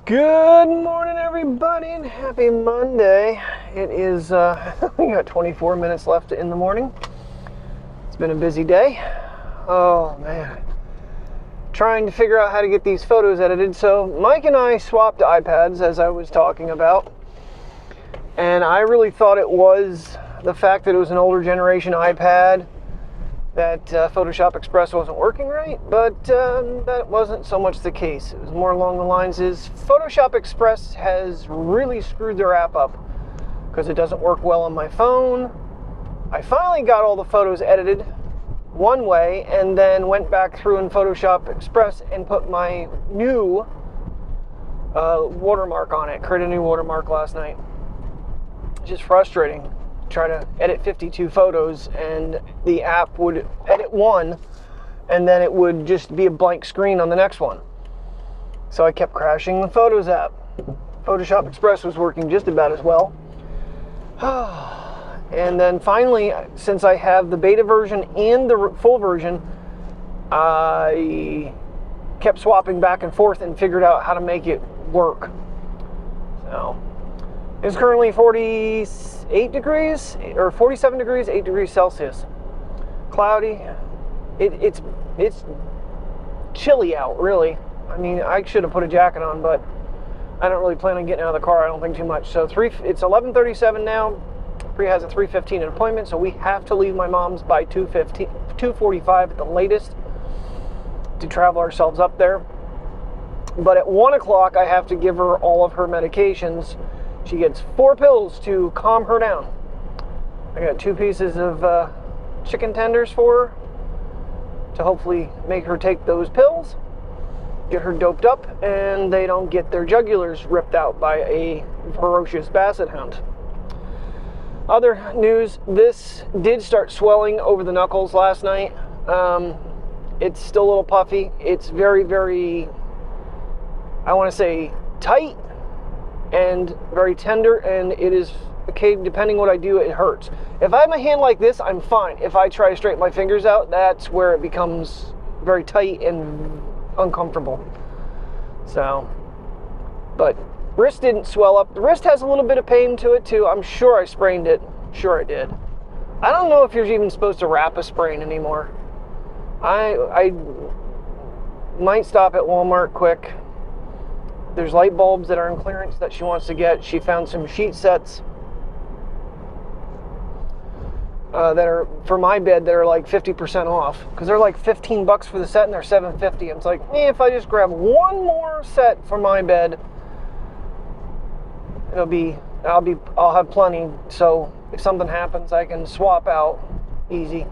Good morning, everybody, and happy Monday. It is, we got 24 minutes left in the morning. It's been a busy day. Oh, man. Trying to figure out how to get these photos edited. So Mike and I swapped iPads, as I was talking about. And I really thought it was the fact that it was an older generation iPad that Photoshop Express wasn't working right, but that wasn't so much the case. It was more along the lines is Photoshop Express has really screwed their app up because it doesn't work well on my phone. I finally got all the photos edited one way and then went back through in Photoshop Express and put my new watermark on it, created a new watermark last night. Just frustrating. Try to edit 52 photos and the app would edit one and then it would just be a blank screen on the next one. So I kept crashing the Photos app. Photoshop Express was working just about as well. And then finally, since I have the beta version and the full version, I kept swapping back and forth and figured out how to make it work. So it's currently 48 degrees, or 47 degrees, 8 degrees Celsius. Cloudy. It's chilly out, really. I mean, I should have put a jacket on, but I don't really plan on getting out of the car, I don't think too much. So it's 11:37 now. Bree has a 3:15 appointment, so we have to leave my mom's by 2:45 at the latest to travel ourselves up there. But at 1 o'clock, I have to give her all of her medications. She gets 4 pills to calm her down. I got 2 pieces of chicken tenders for her to hopefully make her take those pills, get her doped up, and they don't get their jugulars ripped out by a ferocious basset hound. Other news, this did start swelling over the knuckles last night. It's still a little puffy. It's very, very, I want to say, tight and very tender, and it is, okay, depending what I do, it hurts. If I have my hand like this, I'm fine. If I try to straighten my fingers out, that's where it becomes very tight and uncomfortable. So, but wrist didn't swell up. The wrist has a little bit of pain to it too. I'm sure I sprained it. Sure I did. I don't know if you're even supposed to wrap a sprain anymore. I might stop at Walmart quick. There's light bulbs that are in clearance that she wants to get. She found some sheet sets that are for my bed that are like 50% off because they're like $15 for the set and they're $7.50. It's like, if I just grab one more set for my bed, I'll have plenty. So if something happens, I can swap out easy.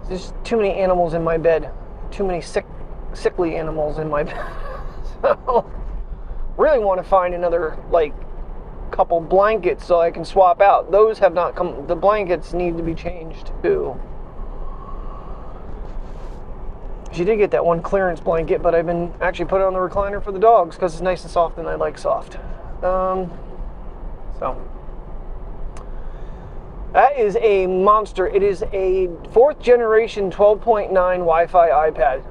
There's too many animals in my bed. Too many sickly animals in my bed. So, really want to find another, like, couple blankets so I can swap out. Those have not come. The blankets need to be changed too. She did get that one clearance blanket, but I've been actually put it on the recliner for the dogs because it's nice and soft, and I like soft. So that is a monster. It is a 4th generation 12.9 Wi-Fi iPad.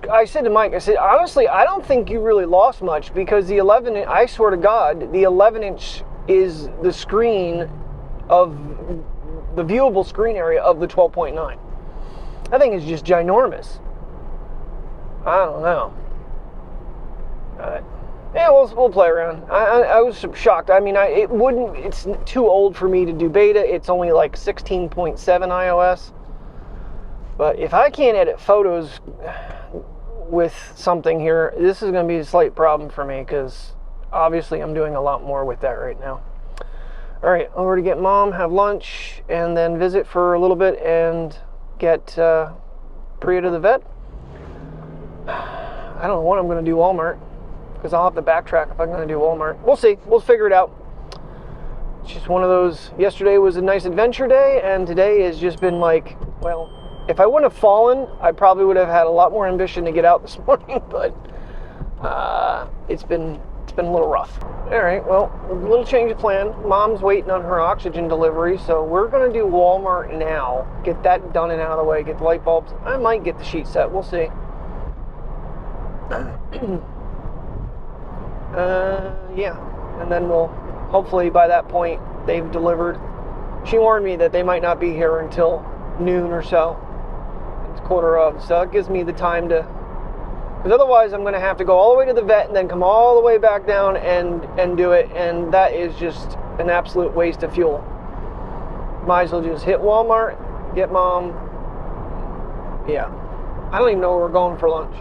I said to Mike, I said, honestly, I don't think you really lost much because the 11, I swear to God, the 11-inch is the screen of the viewable screen area of the 12.9. That thing is just ginormous. I don't know. Yeah, we'll play around. I was shocked. I mean, it's too old for me to do beta. It's only like 16.7 iOS. But if I can't edit photos with something here, this is going to be a slight problem for me because obviously I'm doing a lot more with that right now. All right, over to get Mom, have lunch, and then visit for a little bit and get Priya to the vet. I don't know what I'm going to do Walmart because I'll have to backtrack if I'm going to do Walmart. We'll see. We'll figure it out. It's just one of those. Yesterday was a nice adventure day, and today has just been like, well, if I wouldn't have fallen, I probably would have had a lot more ambition to get out this morning, but it's been a little rough. All right, well, a little change of plan. Mom's waiting on her oxygen delivery, so we're going to do Walmart now. Get that done and out of the way, get the light bulbs. I might get the sheet set, we'll see. Yeah, and then we'll, hopefully by that point, they've delivered. She warned me that they might not be here until noon or so. It's quarter of, so it gives me the time to, because otherwise I'm going to have to go all the way to the vet and then come all the way back down and do it, and that is just an absolute waste of fuel. Might as well just hit Walmart, get mom. Yeah, I don't even know where we're going for lunch.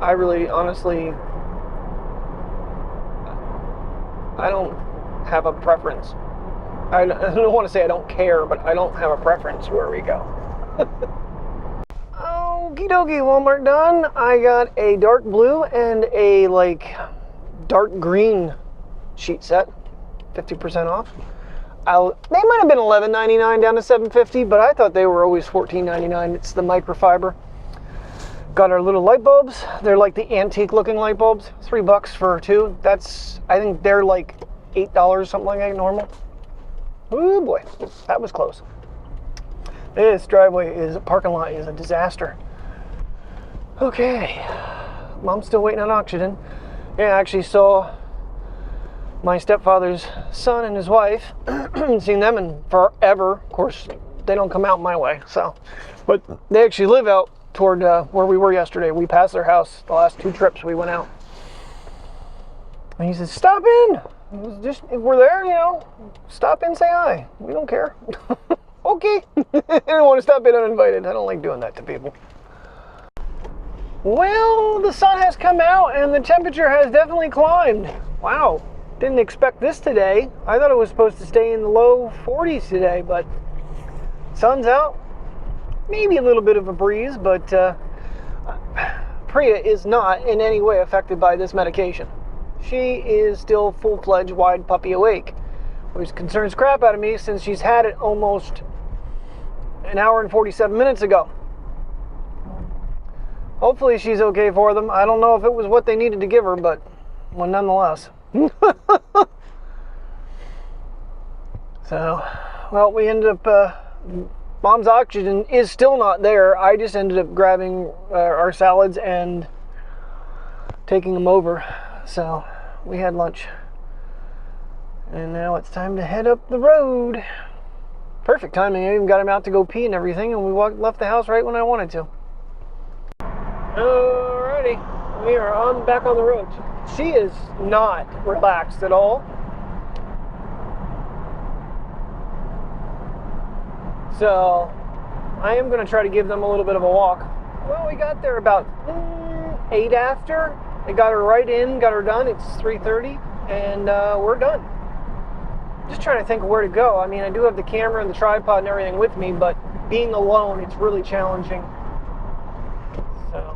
I really, honestly, I don't have a preference. I don't want to say I don't care, but I don't have a preference where we go. Okie dokie, Walmart done. I got a dark blue and a like dark green sheet set, 50% off. They might have been $11.99 down to $7.50, but I thought they were always $14.99. It's the microfiber. Got our little light bulbs. They're like the antique looking light bulbs. $3 for two. I think they're like $8, something like that, normal. Oh boy, that was close. This parking lot is a disaster. Okay, mom's still waiting on oxygen. Yeah, I actually saw my stepfather's son and his wife. Seen them in forever. Of course, they don't come out my way, so. But they actually live out toward where we were yesterday. We passed their house the last 2 trips we went out. And he said, stop in. Just, if we're there, you know, stop in, say hi. We don't care. Okay. I don't want to stop in uninvited. I don't like doing that to people. Well, the sun has come out and the temperature has definitely climbed. Wow. Didn't expect this today. I thought it was supposed to stay in the low 40s today, but sun's out. Maybe a little bit of a breeze, but Priya is not in any way affected by this medication. She is still full-fledged wide puppy awake, which concerns crap out of me since she's had it almost an hour and 47 minutes ago. Hopefully she's okay for them. I don't know if it was what they needed to give her, but well, nonetheless. So, well, we ended up, mom's oxygen is still not there. I just ended up grabbing our salads and taking them over. So, we had lunch. And now it's time to head up the road. Perfect timing. I even got him out to go pee and everything, and we left the house right when I wanted to. Alrighty, we are back on the road. She is not relaxed at all. So, I am going to try to give them a little bit of a walk. Well, we got there about 8 after. I got her right in, got her done. It's 3:30, and we're done. Just trying to think of where to go. I mean, I do have the camera and the tripod and everything with me, but being alone, it's really challenging. So,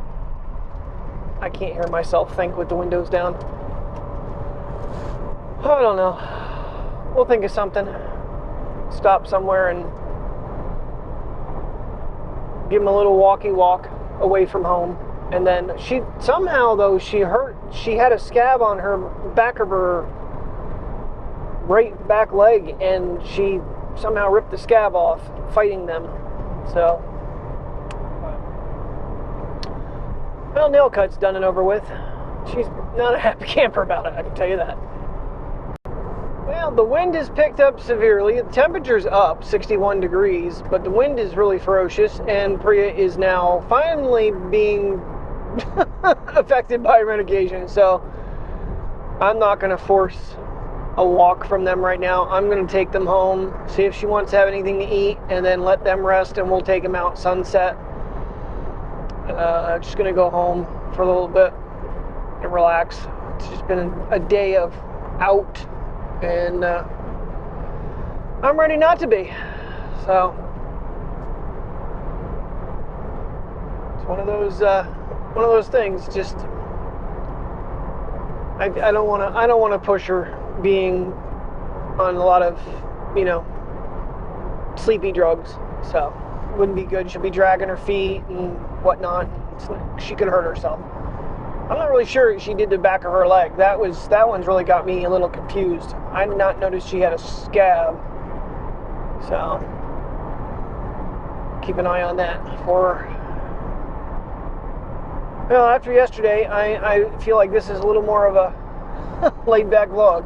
I can't hear myself think with the windows down. I don't know. We'll think of something. Stop somewhere and give them a little walkie walk away from home. And then she somehow, though, she had a scab on her back of her right back leg, and she somehow ripped the scab off fighting them. So, well, nail cut's done and over with. She's not a happy camper about it, I can tell you that. Well, the wind has picked up severely. The temperature's up 61 degrees, but the wind is really ferocious, and Priya is now finally being affected by medication. So I'm not going to force a walk from them right now. I'm going to take them home, see if she wants to have anything to eat, and then let them rest, and we'll take them out sunset. Just going to go home for a little bit and relax. It's just been a day of out, and I'm ready not to be. So it's one of those things. Just I don't want to push her being on a lot of, you know, sleepy drugs. So it wouldn't be good. She'll be dragging her feet and whatnot. She could hurt herself. I'm not really sure she did the back of her leg. That one's really got me a little confused. I did not notice she had a scab. So keep an eye on that for her. Well, after yesterday, I feel like this is a little more of a laid back vlog.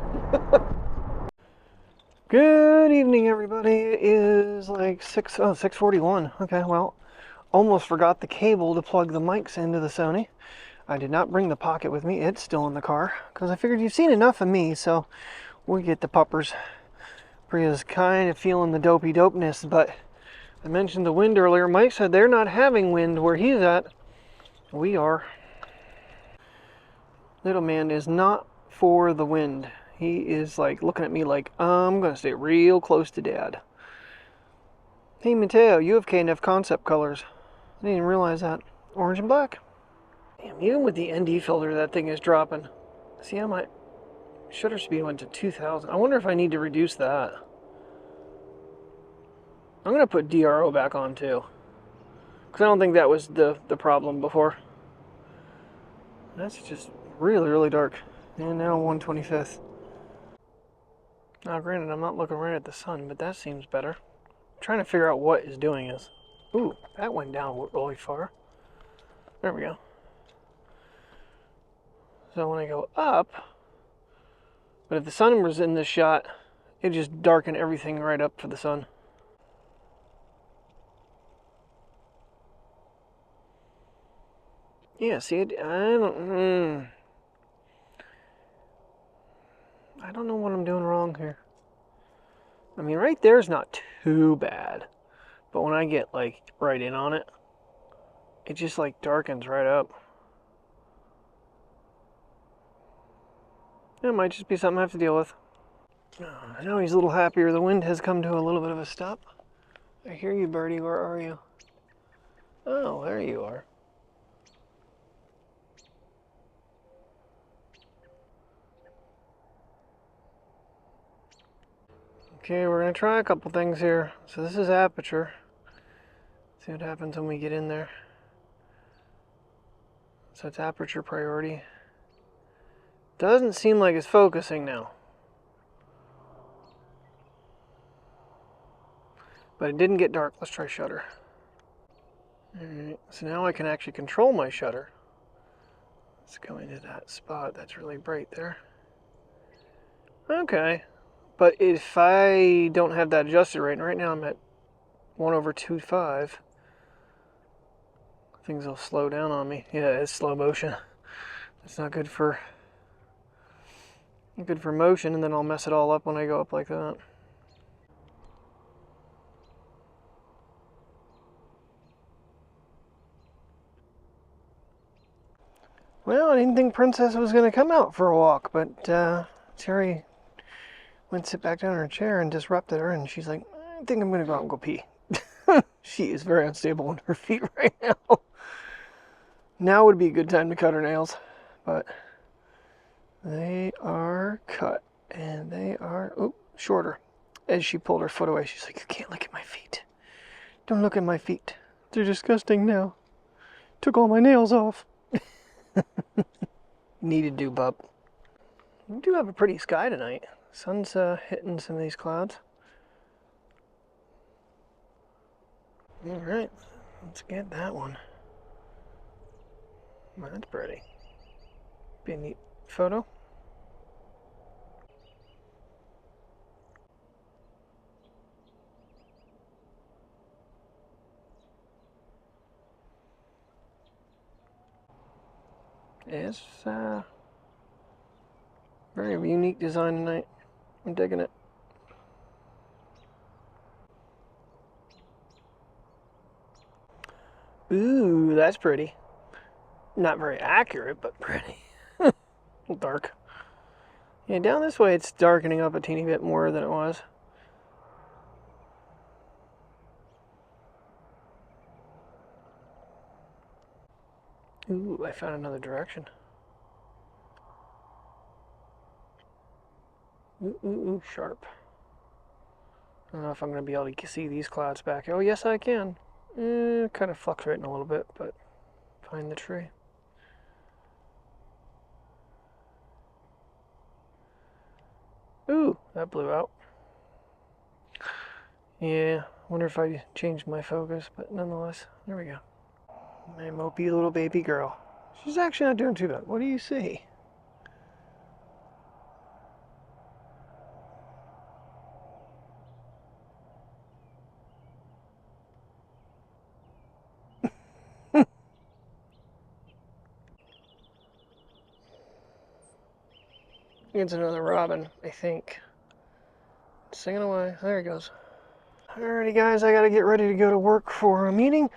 Good evening, everybody. It is like 6:41. Okay, well, almost forgot the cable to plug the mics into the Sony. I did not bring the Pocket with me. It's still in the car because I figured you've seen enough of me, so we'll get the puppers. Priya's kind of feeling the dopey dopeness, but I mentioned the wind earlier. Mike said they're not having wind where he's at. We are. Little man is not for the wind. He is like looking at me like, I'm going to stay real close to Dad. Hey Mateo, you have K&F Concept colors. I didn't even realize that. Orange and black. Damn, even with the ND filter, that thing is dropping. See how my shutter speed went to 2000. I wonder if I need to reduce that. I'm going to put DRO back on too, because I don't think that was the problem before. That's just really, really dark. And now 1/25. Now granted, I'm not looking right at the sun, but that seems better. I'm trying to figure out what is doing this. Ooh, that went down really far. There we go. So when I go up, but if the sun was in this shot, it just darkened everything right up for the sun. Yeah, see, I don't know what I'm doing wrong here. I mean, right there's not too bad, but when I get like right in on it, it just like darkens right up. It might just be something I have to deal with. Now he's a little happier. The wind has come to a little bit of a stop. I hear you, birdie. Where are you? Oh, there you are. Okay, we're going to try a couple things here. So this is aperture. See what happens when we get in there. So it's aperture priority. Doesn't seem like it's focusing now. But it didn't get dark. Let's try shutter. Alright, so now I can actually control my shutter. Let's go into that spot that's really bright there. Okay. But if I don't have that adjusted right now I'm at 1/2.5, things will slow down on me. Yeah, it's slow motion. It's not good for motion, and then I'll mess it all up when I go up like that. Well, I didn't think Princess was going to come out for a walk, but Terry went to sit back down in her chair and disrupted her, and she's like, I think I'm going to go out and go pee. She is very unstable on her feet right now. Now would be a good time to cut her nails, but they are cut, and they are shorter. As she pulled her foot away, she's like, you can't look at my feet. Don't look at my feet. They're disgusting now. Took all my nails off. Needed to, bub. We do have a pretty sky tonight. Sun's hitting some of these clouds. Alright, let's get that one. Well, that's pretty. Be a neat photo. It's very unique design tonight. I'm digging it. Ooh, that's pretty. Not very accurate, but pretty. A little dark. Yeah, down this way it's darkening up a teeny bit more than it was. Ooh, I found another direction. Ooh, sharp. I don't know if I'm going to be able to see these clouds back. Oh, yes, I can. Kind of fluctuating a little bit, but find the tree. Ooh, that blew out. Yeah, wonder if I changed my focus, but nonetheless, there we go. My mopey little baby girl. She's actually not doing too bad. What do you see? It's another robin, I think. Singing away. There he goes. Alrighty, guys, I gotta get ready to go to work for a meeting,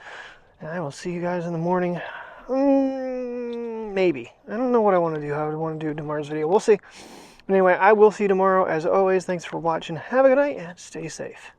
and I will see you guys in the morning. Maybe. I don't know what I want to do, how I want to do tomorrow's video. We'll see. But anyway, I will see you tomorrow. As always, thanks for watching. Have a good night, and stay safe.